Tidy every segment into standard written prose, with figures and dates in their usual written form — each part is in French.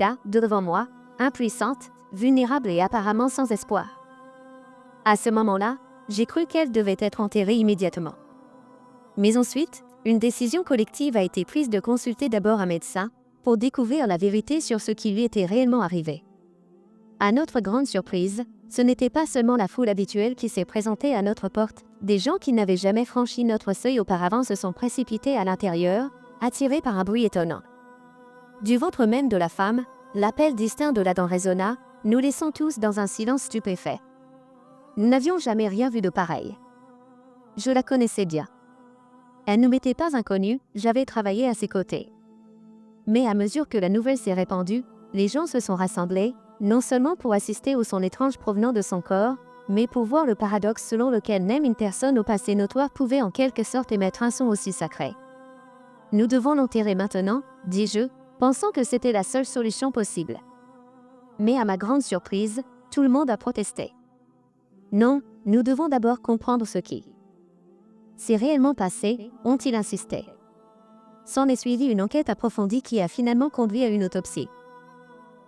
là, devant moi, impuissante, vulnérable et apparemment sans espoir. À ce moment-là, j'ai cru qu'elle devait être enterrée immédiatement. Mais ensuite, une décision collective a été prise de consulter d'abord un médecin pour découvrir la vérité sur ce qui lui était réellement arrivé. À notre grande surprise, ce n'était pas seulement la foule habituelle qui s'est présentée à notre porte, des gens qui n'avaient jamais franchi notre seuil auparavant se sont précipités à l'intérieur, attirés par un bruit étonnant. Du ventre même de la femme, l'appel distinct de l'Adam résonna, nous laissant tous dans un silence stupéfait. Nous n'avions jamais rien vu de pareil. Je la connaissais bien. Elle ne m'était pas inconnue, j'avais travaillé à ses côtés. Mais à mesure que la nouvelle s'est répandue, les gens se sont rassemblés, non seulement pour assister au son étrange provenant de son corps, mais pour voir le paradoxe selon lequel même une personne au passé notoire pouvait en quelque sorte émettre un son aussi sacré. Nous devons l'enterrer maintenant, dis-je, pensant que c'était la seule solution possible. Mais à ma grande surprise, tout le monde a protesté. Non, nous devons d'abord comprendre ce qui s'est réellement passé, ont-ils insisté. S'en est suivie une enquête approfondie qui a finalement conduit à une autopsie.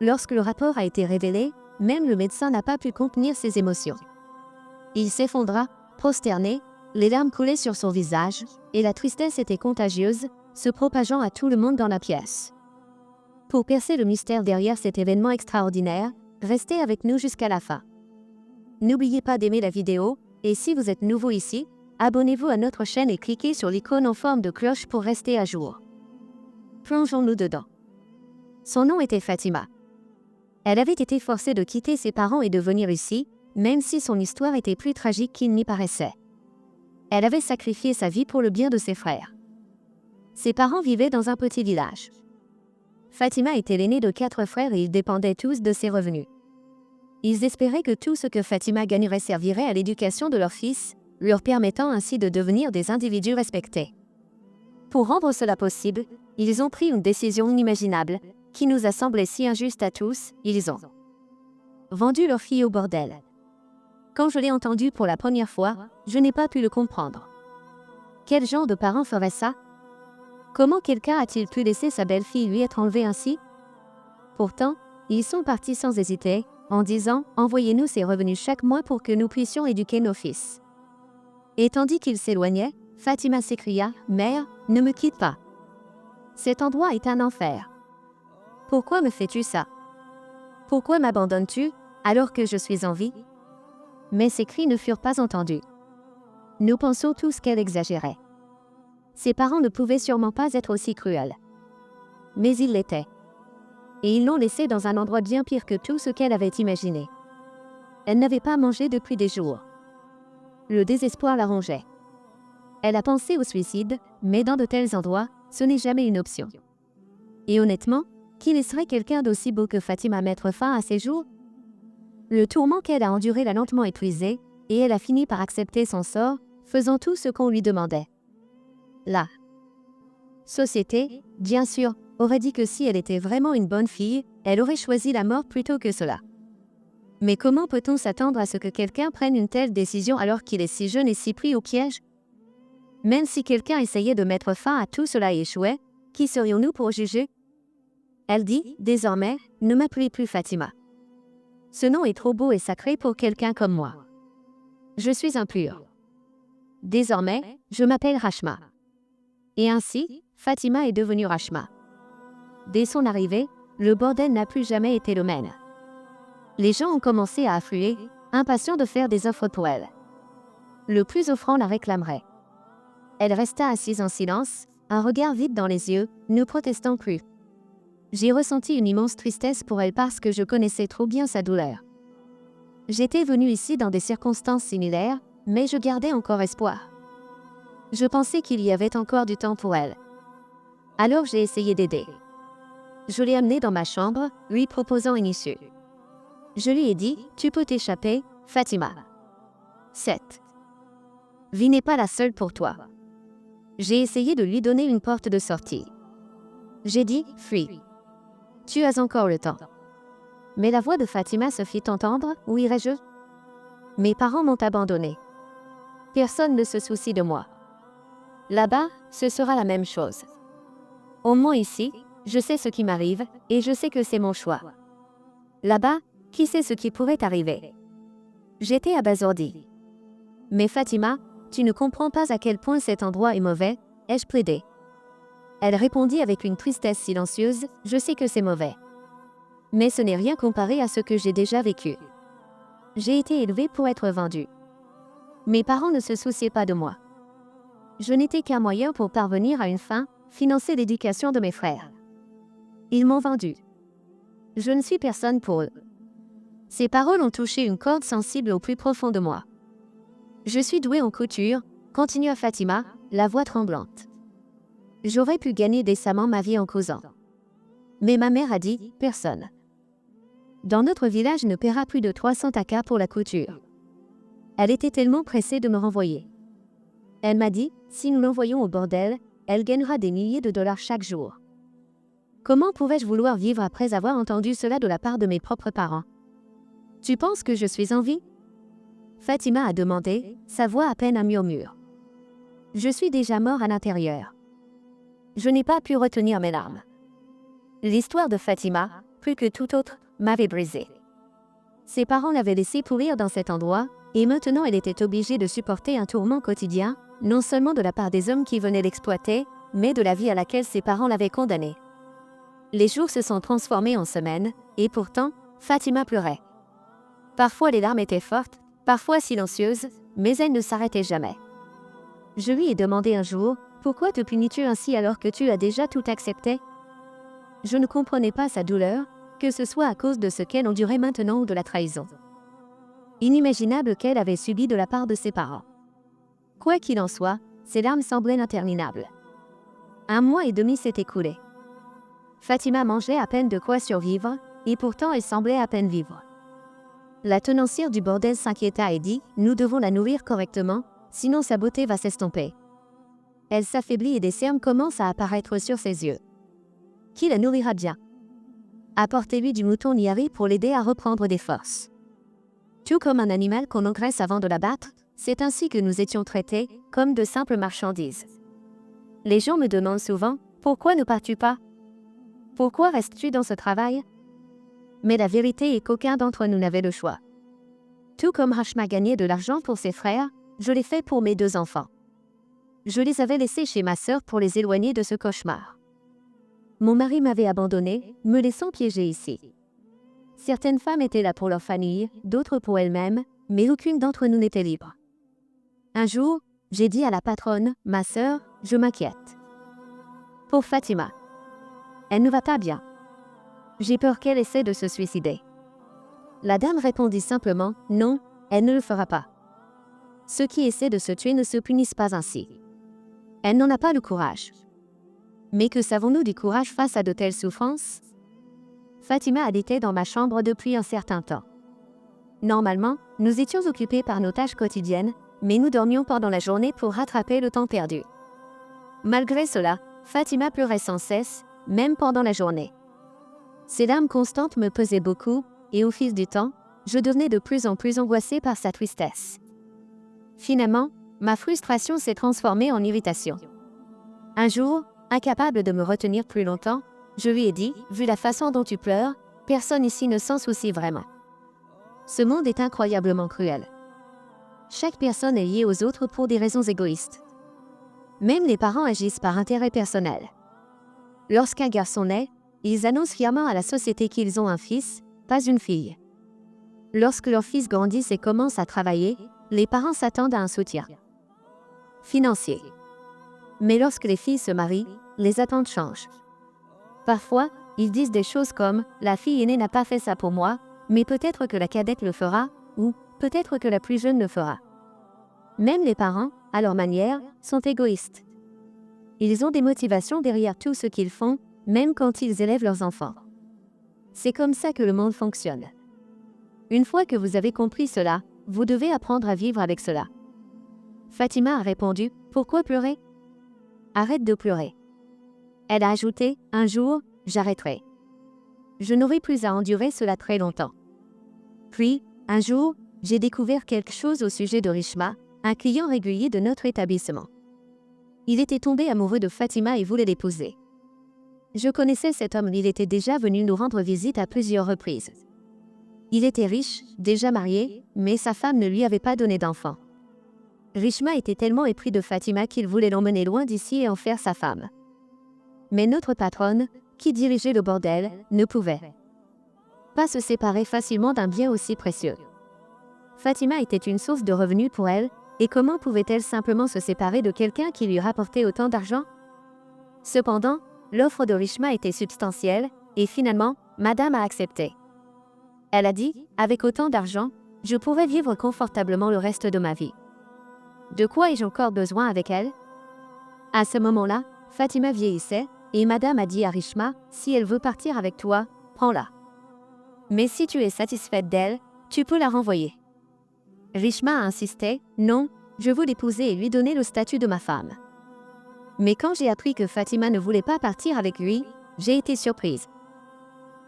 Lorsque le rapport a été révélé, même le médecin n'a pas pu contenir ses émotions. Il s'effondra, prosterné, les larmes coulaient sur son visage, et la tristesse était contagieuse, se propageant à tout le monde dans la pièce. Pour percer le mystère derrière cet événement extraordinaire, restez avec nous jusqu'à la fin. N'oubliez pas d'aimer la vidéo, et si vous êtes nouveau ici, abonnez-vous à notre chaîne et cliquez sur l'icône en forme de cloche pour rester à jour. Plongeons-nous dedans. Son nom était Fatima. Elle avait été forcée de quitter ses parents et de venir ici, même si son histoire était plus tragique qu'il n'y paraissait. Elle avait sacrifié sa vie pour le bien de ses frères. Ses parents vivaient dans un petit village. Fatima était l'aînée de 4 frères et ils dépendaient tous de ses revenus. Ils espéraient que tout ce que Fatima gagnerait servirait à l'éducation de leur fils, leur permettant ainsi de devenir des individus respectés. Pour rendre cela possible, ils ont pris une décision inimaginable, qui nous a semblé si injuste à tous, ils ont vendu leur fille au bordel. Quand je l'ai entendu pour la première fois, je n'ai pas pu le comprendre. Quel genre de parent ferait ça? Comment quelqu'un a-t-il pu laisser sa belle-fille lui être enlevée ainsi? Pourtant, ils sont partis sans hésiter, en disant « Envoyez-nous ces revenus chaque mois pour que nous puissions éduquer nos fils. » Et tandis qu'ils s'éloignaient, Fatima s'écria « Mère, ne me quitte pas. Cet endroit est un enfer. Pourquoi me fais-tu ça? Pourquoi m'abandonnes-tu, alors que je suis en vie? » Mais ces cris ne furent pas entendus. Nous pensons tous qu'elle exagérait. Ses parents ne pouvaient sûrement pas être aussi cruels. Mais ils l'étaient. Et ils l'ont laissée dans un endroit bien pire que tout ce qu'elle avait imaginé. Elle n'avait pas mangé depuis des jours. Le désespoir la rongeait. Elle a pensé au suicide, mais dans de tels endroits, ce n'est jamais une option. Et honnêtement, qui laisserait quelqu'un d'aussi beau que Fatima mettre fin à ses jours? Le tourment qu'elle a enduré l'a lentement épuisée, et elle a fini par accepter son sort, faisant tout ce qu'on lui demandait. La société, bien sûr, aurait dit que si elle était vraiment une bonne fille, elle aurait choisi la mort plutôt que cela. Mais comment peut-on s'attendre à ce que quelqu'un prenne une telle décision alors qu'il est si jeune et si pris au piège? Même si quelqu'un essayait de mettre fin à tout cela et échouait, qui serions-nous pour juger? Elle dit, désormais, ne m'appelez plus Fatima. Ce nom est trop beau et sacré pour quelqu'un comme moi. Je suis impure. Désormais, je m'appelle Rachma. Et ainsi, Fatima est devenue Rachma. Dès son arrivée, le bordel n'a plus jamais été le même. Les gens ont commencé à affluer, impatients de faire des offres pour elle. Le plus offrant la réclamerait. Elle resta assise en silence, un regard vide dans les yeux, ne protestant plus. J'ai ressenti une immense tristesse pour elle parce que je connaissais trop bien sa douleur. J'étais venue ici dans des circonstances similaires, mais je gardais encore espoir. Je pensais qu'il y avait encore du temps pour elle. Alors j'ai essayé d'aider. Je l'ai amenée dans ma chambre, lui proposant une issue. Je lui ai dit, tu peux t'échapper, Fatima. 7. Vie n'est pas la seule pour toi. J'ai essayé de lui donner une porte de sortie. J'ai dit, fuis. Tu as encore le temps. Mais la voix de Fatima se fit entendre, où irais-je? Mes parents m'ont abandonnée. Personne ne se soucie de moi. Là-bas, ce sera la même chose. Au moins ici, Je sais ce qui m'arrive, et je sais que c'est mon choix. Là-bas, qui sait ce qui pourrait arriver? J'étais abasourdie. Mais Fatima, tu ne comprends pas à quel point cet endroit est mauvais, ai-je plaidé. Elle répondit avec une tristesse silencieuse, je sais que c'est mauvais. Mais ce n'est rien comparé à ce que j'ai déjà vécu. J'ai été élevée pour être vendue. Mes parents ne se souciaient pas de moi. Je n'étais qu'un moyen pour parvenir à une fin, financer l'éducation de mes frères. Ils m'ont vendue. Je ne suis personne pour eux. Ces paroles ont touché une corde sensible au plus profond de moi. Je suis douée en couture, continua Fatima, la voix tremblante. J'aurais pu gagner décemment ma vie en causant. Mais ma mère a dit, personne. Dans notre village ne paiera plus de 300 taka pour la couture. Elle était tellement pressée de me renvoyer. Elle m'a dit, si nous l'envoyons au bordel, elle gagnera des milliers de dollars chaque jour. Comment pouvais-je vouloir vivre après avoir entendu cela de la part de mes propres parents? Tu penses que je suis en vie? Fatima a demandé, sa voix à peine un murmure. Je suis déjà mort à l'intérieur. Je n'ai pas pu retenir mes larmes. L'histoire de Fatima, plus que tout autre, m'avait brisée. Ses parents l'avaient laissée pourrir dans cet endroit, et maintenant elle était obligée de supporter un tourment quotidien, non seulement de la part des hommes qui venaient l'exploiter, mais de la vie à laquelle ses parents l'avaient condamnée. Les jours se sont transformés en semaines, et pourtant, Fatima pleurait. Parfois les larmes étaient fortes, parfois silencieuses, mais elles ne s'arrêtaient jamais. Je lui ai demandé un jour, pourquoi te punis-tu ainsi alors que tu as déjà tout accepté? Je ne comprenais pas sa douleur, que ce soit à cause de ce qu'elle endurait maintenant ou de la trahison inimaginable qu'elle avait subie de la part de ses parents. Quoi qu'il en soit, ses larmes semblaient interminables. 1 mois et demi s'est écoulé. Fatima mangeait à peine de quoi survivre, et pourtant elle semblait à peine vivre. La tenancière du bordel s'inquiéta et dit, nous devons la nourrir correctement, sinon sa beauté va s'estomper. Elle s'affaiblit et des cernes commencent à apparaître sur ses yeux. Qui la nourrira bien? Apportez-lui du mouton Nyari pour l'aider à reprendre des forces. Tout comme un animal qu'on engraisse avant de l'abattre, c'est ainsi que nous étions traités, comme de simples marchandises. Les gens me demandent souvent, pourquoi ne pars-tu pas? Pourquoi restes-tu dans ce travail? Mais la vérité est qu'aucun d'entre nous n'avait le choix. Tout comme Rachma gagnait de l'argent pour ses frères, je l'ai fait pour mes 2 enfants. Je les avais laissés chez ma sœur pour les éloigner de ce cauchemar. Mon mari m'avait abandonné, me laissant piéger ici. Certaines femmes étaient là pour leur famille, d'autres pour elles-mêmes, mais aucune d'entre nous n'était libre. Un jour, j'ai dit à la patronne, ma sœur, je m'inquiète. Pour Fatima. Elle ne va pas bien. J'ai peur qu'elle essaie de se suicider. La dame répondit simplement, non, elle ne le fera pas. Ceux qui essaient de se tuer ne se punissent pas ainsi. Elle n'en a pas le courage. Mais que savons-nous du courage face à de telles souffrances? Fatima habitait dans ma chambre depuis un certain temps. Normalement, nous étions occupés par nos tâches quotidiennes, mais nous dormions pendant la journée pour rattraper le temps perdu. Malgré cela, Fatima pleurait sans cesse, même pendant la journée. Ces larmes constantes me pesaient beaucoup, et au fil du temps, je devenais de plus en plus angoissée par sa tristesse. Finalement, ma frustration s'est transformée en irritation. Un jour, incapable de me retenir plus longtemps, je lui ai dit, vu la façon dont tu pleures, personne ici ne s'en soucie vraiment. Ce monde est incroyablement cruel. Chaque personne est liée aux autres pour des raisons égoïstes. Même les parents agissent par intérêt personnel. Lorsqu'un garçon naît, ils annoncent fièrement à la société qu'ils ont un fils, pas une fille. Lorsque leur fils grandit et commence à travailler, les parents s'attendent à un soutien financier. Mais lorsque les filles se marient, les attentes changent. Parfois, ils disent des choses comme « la fille aînée n'a pas fait ça pour moi, mais peut-être que la cadette le fera, ou peut-être que la plus jeune le fera. » Même les parents, à leur manière, sont égoïstes. Ils ont des motivations derrière tout ce qu'ils font, même quand ils élèvent leurs enfants. C'est comme ça que le monde fonctionne. Une fois que vous avez compris cela, vous devez apprendre à vivre avec cela. Fatima a répondu « Pourquoi pleurer? Arrête de pleurer. » Elle a ajouté « Un jour, j'arrêterai. Je n'aurai plus à endurer cela très longtemps. » Puis, un jour, j'ai découvert quelque chose au sujet de Rishma, un client régulier de notre établissement. Il était tombé amoureux de Fatima et voulait l'épouser. Je connaissais cet homme, il était déjà venu nous rendre visite à plusieurs reprises. Il était riche, déjà marié, mais sa femme ne lui avait pas donné d'enfant. Rishma était tellement épris de Fatima qu'il voulait l'emmener loin d'ici et en faire sa femme. Mais notre patronne, qui dirigeait le bordel, ne pouvait pas se séparer facilement d'un bien aussi précieux. Fatima était une source de revenus pour elle, et comment pouvait-elle simplement se séparer de quelqu'un qui lui rapportait autant d'argent? Cependant, l'offre de Rishma était substantielle, et finalement, Madame a accepté. Elle a dit, avec autant d'argent, je pourrais vivre confortablement le reste de ma vie. De quoi ai-je encore besoin avec elle? À ce moment-là, Fatima vieillissait, et Madame a dit à Rishma, si elle veut partir avec toi, prends-la. Mais si tu es satisfaite d'elle, tu peux la renvoyer. Rishma a insisté, non, je veux l'épouser et lui donner le statut de ma femme. Mais quand j'ai appris que Fatima ne voulait pas partir avec lui, j'ai été surprise.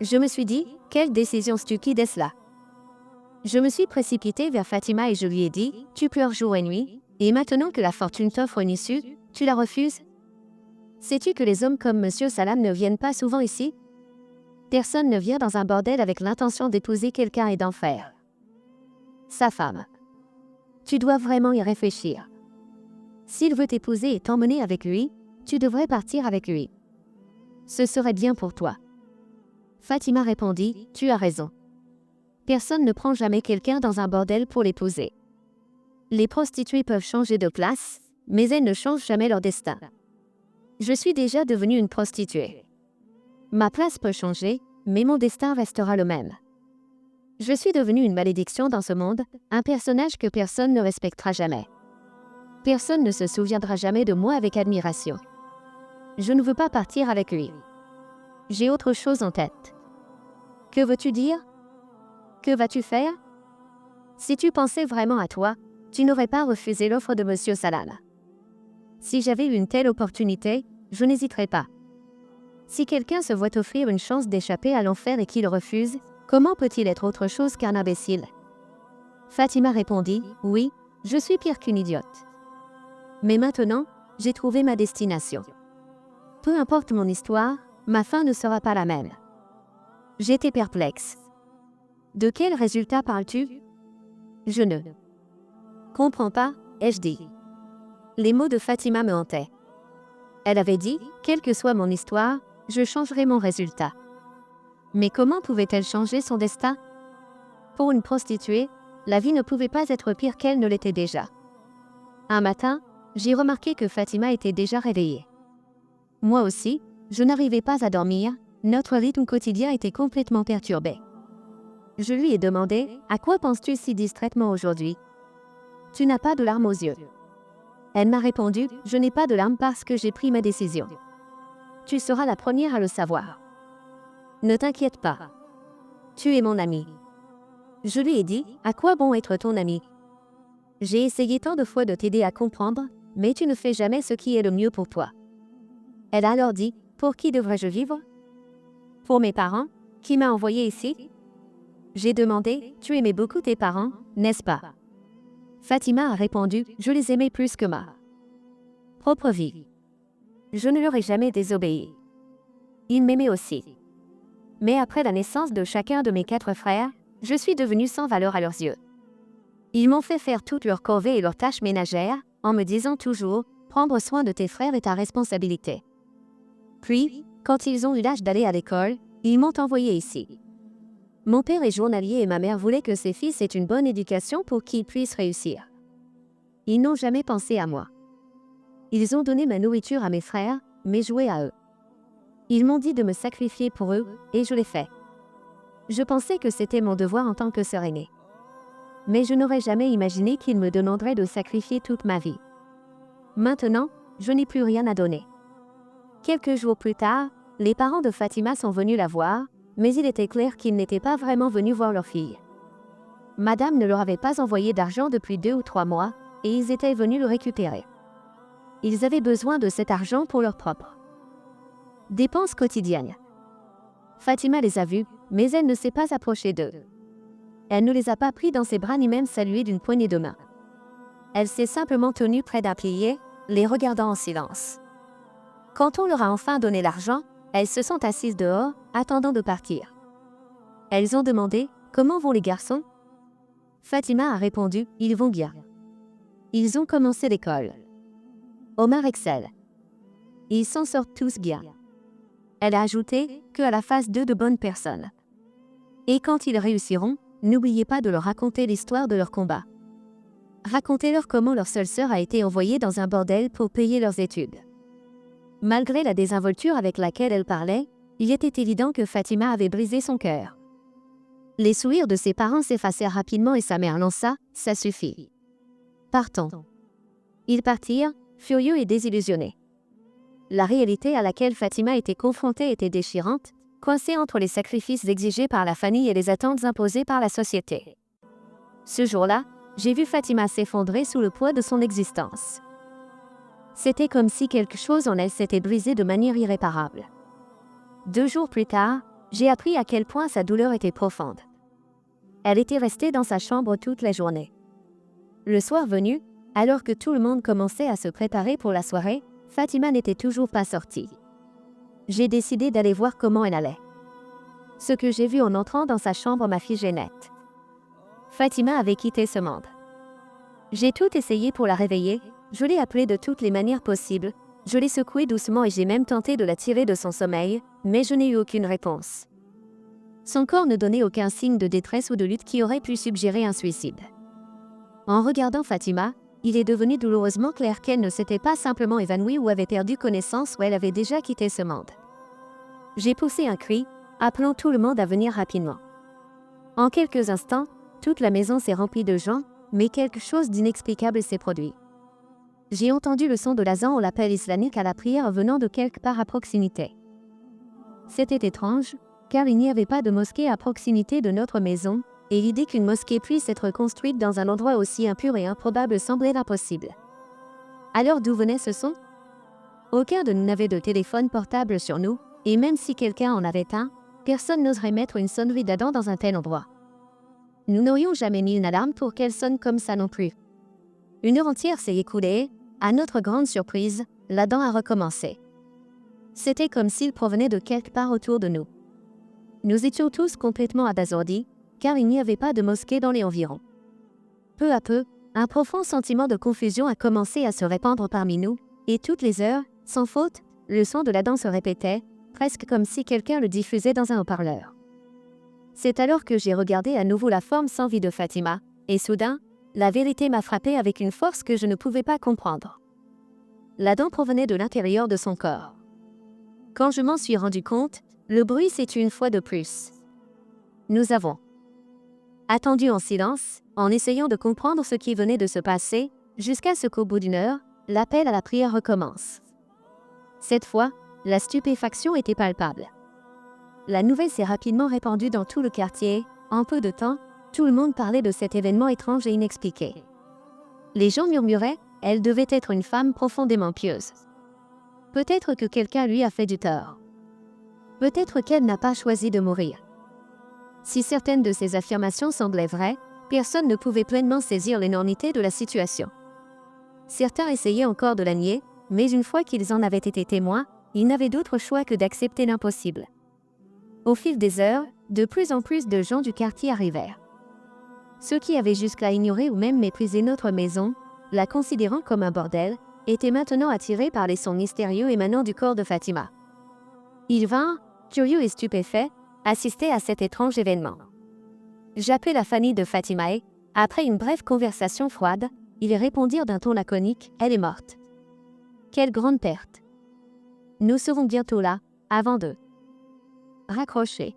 Je me suis dit, quelle décision stupide est-ce là? Je me suis précipitée vers Fatima et je lui ai dit, tu pleures jour et nuit, et maintenant que la fortune t'offre une issue, tu la refuses? Sais-tu que les hommes comme Monsieur Salam ne viennent pas souvent ici? Personne ne vient dans un bordel avec l'intention d'épouser quelqu'un et d'en faire sa femme. Tu dois vraiment y réfléchir. S'il veut t'épouser et t'emmener avec lui, tu devrais partir avec lui. Ce serait bien pour toi. Fatima répondit, tu as raison. Personne ne prend jamais quelqu'un dans un bordel pour l'épouser. Les prostituées peuvent changer de place, mais elles ne changent jamais leur destin. Je suis déjà devenue une prostituée. Ma place peut changer, mais mon destin restera le même. Je suis devenue une malédiction dans ce monde, un personnage que personne ne respectera jamais. Personne ne se souviendra jamais de moi avec admiration. Je ne veux pas partir avec lui. J'ai autre chose en tête. Que veux-tu dire? Que vas-tu faire? Si tu pensais vraiment à toi, tu n'aurais pas refusé l'offre de Monsieur Salam. Si j'avais une telle opportunité, je n'hésiterais pas. Si quelqu'un se voit offrir une chance d'échapper à l'enfer et qu'il refuse, comment peut-il être autre chose qu'un imbécile? Fatima répondit, oui, je suis pire qu'une idiote. Mais maintenant, j'ai trouvé ma destination. Peu importe mon histoire, ma fin ne sera pas la même. J'étais perplexe. De quel résultat parles-tu? Je ne comprends pas, ai-je dit. Les mots de Fatima me hantaient. Elle avait dit, quelle que soit mon histoire, je changerai mon résultat. Mais comment pouvait-elle changer son destin? Pour une prostituée, la vie ne pouvait pas être pire qu'elle ne l'était déjà. Un matin, j'ai remarqué que Fatima était déjà réveillée. Moi aussi, je n'arrivais pas à dormir, notre rythme quotidien était complètement perturbé. Je lui ai demandé, à quoi penses-tu si distraitement aujourd'hui? Tu n'as pas de larmes aux yeux. Elle m'a répondu, je n'ai pas de larmes parce que j'ai pris ma décision. Tu seras la première à le savoir. Ne t'inquiète pas. Tu es mon ami. Je lui ai dit, à quoi bon être ton ami? J'ai essayé tant de fois de t'aider à comprendre, mais tu ne fais jamais ce qui est le mieux pour toi. Elle a alors dit, pour qui devrais-je vivre? Pour mes parents, qui m'a envoyé ici? J'ai demandé, tu aimais beaucoup tes parents, n'est-ce pas? Fatima a répondu, je les aimais plus que ma propre vie. Je ne leur ai jamais désobéi. Ils m'aimaient aussi. Mais après la naissance de chacun de mes 4 frères, je suis devenue sans valeur à leurs yeux. Ils m'ont fait faire toutes leurs corvées et leurs tâches ménagères, en me disant toujours, prendre soin de tes frères est ta responsabilité. Puis, quand ils ont eu l'âge d'aller à l'école, ils m'ont envoyé ici. Mon père est journalier et ma mère voulait que ses fils aient une bonne éducation pour qu'ils puissent réussir. Ils n'ont jamais pensé à moi. Ils ont donné ma nourriture à mes frères, mes jouets à eux. Ils m'ont dit de me sacrifier pour eux, et je l'ai fait. Je pensais que c'était mon devoir en tant que sœur aînée. Mais je n'aurais jamais imaginé qu'ils me demanderaient de sacrifier toute ma vie. Maintenant, je n'ai plus rien à donner. Quelques jours plus tard, les parents de Fatima sont venus la voir, mais il était clair qu'ils n'étaient pas vraiment venus voir leur fille. Madame ne leur avait pas envoyé d'argent depuis 2 ou 3 mois, et ils étaient venus le récupérer. Ils avaient besoin de cet argent pour leurs propres dépenses quotidiennes. Fatima les a vus, mais elle ne s'est pas approchée d'eux. Elle ne les a pas pris dans ses bras ni même salués d'une poignée de main. Elle s'est simplement tenue près d'un pilier, les regardant en silence. Quand on leur a enfin donné l'argent, Elles se sont assises dehors, attendant de partir. Elles ont demandé « Comment vont les garçons ?» Fatima a répondu « Ils vont bien. Ils ont commencé l'école. Omar excelle. Ils s'en sortent tous bien. » Elle a ajouté qu'à la phase 2 de bonnes personnes. Et quand ils réussiront, n'oubliez pas de leur raconter l'histoire de leur combat. Racontez-leur comment leur seule sœur a été envoyée dans un bordel pour payer leurs études. Malgré la désinvolture avec laquelle elle parlait, il était évident que Fatima avait brisé son cœur. Les sourires de ses parents s'effacèrent rapidement et sa mère lança « Ça suffit. Partons. » Ils partirent, furieux et désillusionnés. La réalité à laquelle Fatima était confrontée était déchirante, coincée entre les sacrifices exigés par la famille et les attentes imposées par la société. Ce jour-là, j'ai vu Fatima s'effondrer sous le poids de son existence. C'était comme si quelque chose en elle s'était brisé de manière irréparable. 2 jours plus tard, j'ai appris à quel point sa douleur était profonde. Elle était restée dans sa chambre toute la journée. Le soir venu, alors que tout le monde commençait à se préparer pour la soirée, Fatima n'était toujours pas sortie. J'ai décidé d'aller voir comment elle allait. Ce que j'ai vu en entrant dans sa chambre m'a figé net. Fatima avait quitté ce monde. J'ai tout essayé pour la réveiller, je l'ai appelée de toutes les manières possibles, je l'ai secouée doucement et j'ai même tenté de la tirer de son sommeil, mais je n'ai eu aucune réponse. Son corps ne donnait aucun signe de détresse ou de lutte qui aurait pu suggérer un suicide. En regardant Fatima, il est devenu douloureusement clair qu'elle ne s'était pas simplement évanouie ou avait perdu connaissance ou elle avait déjà quitté ce monde. J'ai poussé un cri, appelant tout le monde à venir rapidement. En quelques instants, toute la maison s'est remplie de gens, mais quelque chose d'inexplicable s'est produit. J'ai entendu le son de l'azan ou l'appel islamique à la prière venant de quelque part à proximité. C'était étrange, car il n'y avait pas de mosquée à proximité de notre maison, et l'idée qu'une mosquée puisse être construite dans un endroit aussi impur et improbable semblait impossible. Alors d'où venait ce son? Aucun de nous n'avait de téléphone portable sur nous, et même si quelqu'un en avait un, personne n'oserait mettre une sonnerie d'Adam dans un tel endroit. Nous n'aurions jamais mis une alarme pour qu'elle sonne comme ça non plus. Une heure entière s'est écoulée, à notre grande surprise, l'Adam a recommencé. C'était comme s'il provenait de quelque part autour de nous. Nous étions tous complètement abasourdis, car il n'y avait pas de mosquée dans les environs. Peu à peu, un profond sentiment de confusion a commencé à se répandre parmi nous, et toutes les heures, sans faute, le son de l'Adam se répétait, presque comme si quelqu'un le diffusait dans un haut-parleur. C'est alors que j'ai regardé à nouveau la forme sans vie de Fatima, et soudain, la vérité m'a frappé avec une force que je ne pouvais pas comprendre. L'Adam provenait de l'intérieur de son corps. Quand je m'en suis rendu compte, le bruit s'est tué une fois de plus. Nous avons attendu en silence, en essayant de comprendre ce qui venait de se passer, jusqu'à ce qu'au bout d'une heure, l'appel à la prière recommence. Cette fois, la stupéfaction était palpable. La nouvelle s'est rapidement répandue dans tout le quartier. En peu de temps, tout le monde parlait de cet événement étrange et inexpliqué. Les gens murmuraient, elle devait être une femme profondément pieuse. Peut-être que quelqu'un lui a fait du tort. Peut-être qu'elle n'a pas choisi de mourir. Si certaines de ces affirmations semblaient vraies, personne ne pouvait pleinement saisir l'énormité de la situation. Certains essayaient encore de la nier, mais une fois qu'ils en avaient été témoins, ils n'avaient d'autre choix que d'accepter l'impossible. Au fil des heures, de plus en plus de gens du quartier arrivèrent. Ceux qui avaient jusqu'à ignorer ou même méprisé notre maison, la considérant comme un bordel, étaient maintenant attirés par les sons mystérieux émanant du corps de Fatima. Ils vinrent, curieux et stupéfaits, assister à cet étrange événement. J'appelai la famille de Fatima et, après une brève conversation froide, ils répondirent d'un ton laconique, « Elle est morte. » Quelle grande perte. Nous serons bientôt là, avant de raccrocher.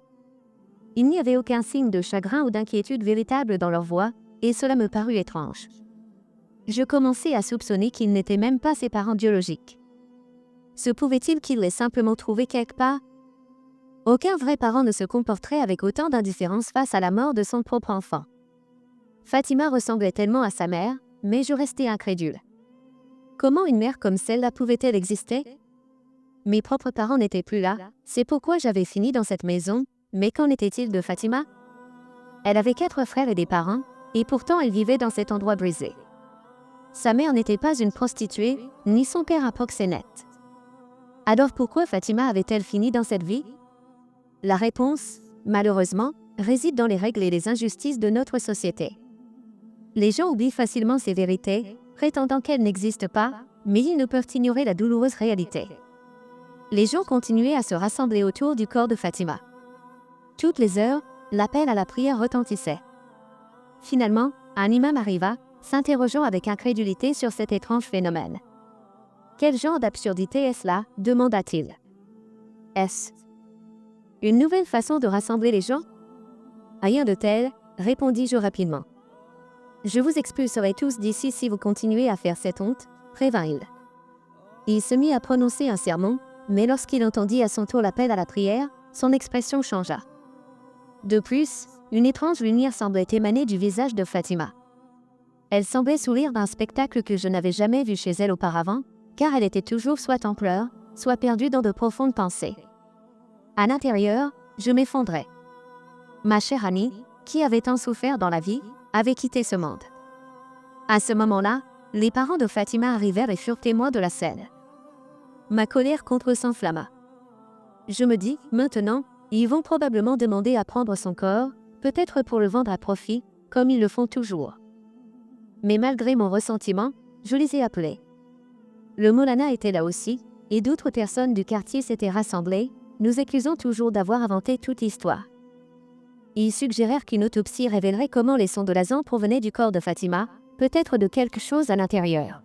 Il n'y avait aucun signe de chagrin ou d'inquiétude véritable dans leur voix, et cela me parut étrange. Je commençais à soupçonner qu'ils n'étaient même pas ses parents biologiques. Se pouvait-il qu'il l'ait simplement trouvé quelque part? Aucun vrai parent ne se comporterait avec autant d'indifférence face à la mort de son propre enfant. Fatima ressemblait tellement à sa mère, mais je restais incrédule. Comment une mère comme celle-là pouvait-elle exister? Mes propres parents n'étaient plus là, c'est pourquoi j'avais fini dans cette maison, mais qu'en était-il de Fatima? Elle avait 4 frères et des parents, et pourtant elle vivait dans cet endroit brisé. Sa mère n'était pas une prostituée, ni son père un proxénète. Alors pourquoi Fatima avait-elle fini dans cette vie? La réponse, malheureusement, réside dans les règles et les injustices de notre société. Les gens oublient facilement ces vérités, prétendant qu'elles n'existent pas, mais ils ne peuvent ignorer la douloureuse réalité. Les gens continuaient à se rassembler autour du corps de Fatima. Toutes les heures, l'appel à la prière retentissait. Finalement, un imam arriva, s'interrogeant avec incrédulité sur cet étrange phénomène. « Quel genre d'absurdité est-ce là » demanda-t-il. « Est-ce une nouvelle façon de rassembler les gens ?»« Rien de tel, » répondis-je rapidement. « Je vous expulserai tous d'ici si vous continuez à faire cette honte, » prévint-il. Il se mit à prononcer un sermon, mais lorsqu'il entendit à son tour l'appel à la prière, son expression changea. De plus, une étrange lumière semblait émaner du visage de Fatima. Elle semblait sourire d'un spectacle que je n'avais jamais vu chez elle auparavant, car elle était toujours soit en pleurs, soit perdue dans de profondes pensées. À l'intérieur, je m'effondrais. Ma chère Annie, qui avait tant souffert dans la vie, avait quitté ce monde. À ce moment-là, les parents de Fatima arrivèrent et furent témoins de la scène. Ma colère contre eux s'enflamma. Je me dis, maintenant, ils vont probablement demander à prendre son corps, peut-être pour le vendre à profit, comme ils le font toujours. Mais malgré mon ressentiment, je les ai appelés. Le Molana était là aussi, et d'autres personnes du quartier s'étaient rassemblées, nous accusant toujours d'avoir inventé toute histoire. Ils suggérèrent qu'une autopsie révélerait comment les sons de la zampe provenaient du corps de Fatima, peut-être de quelque chose à l'intérieur.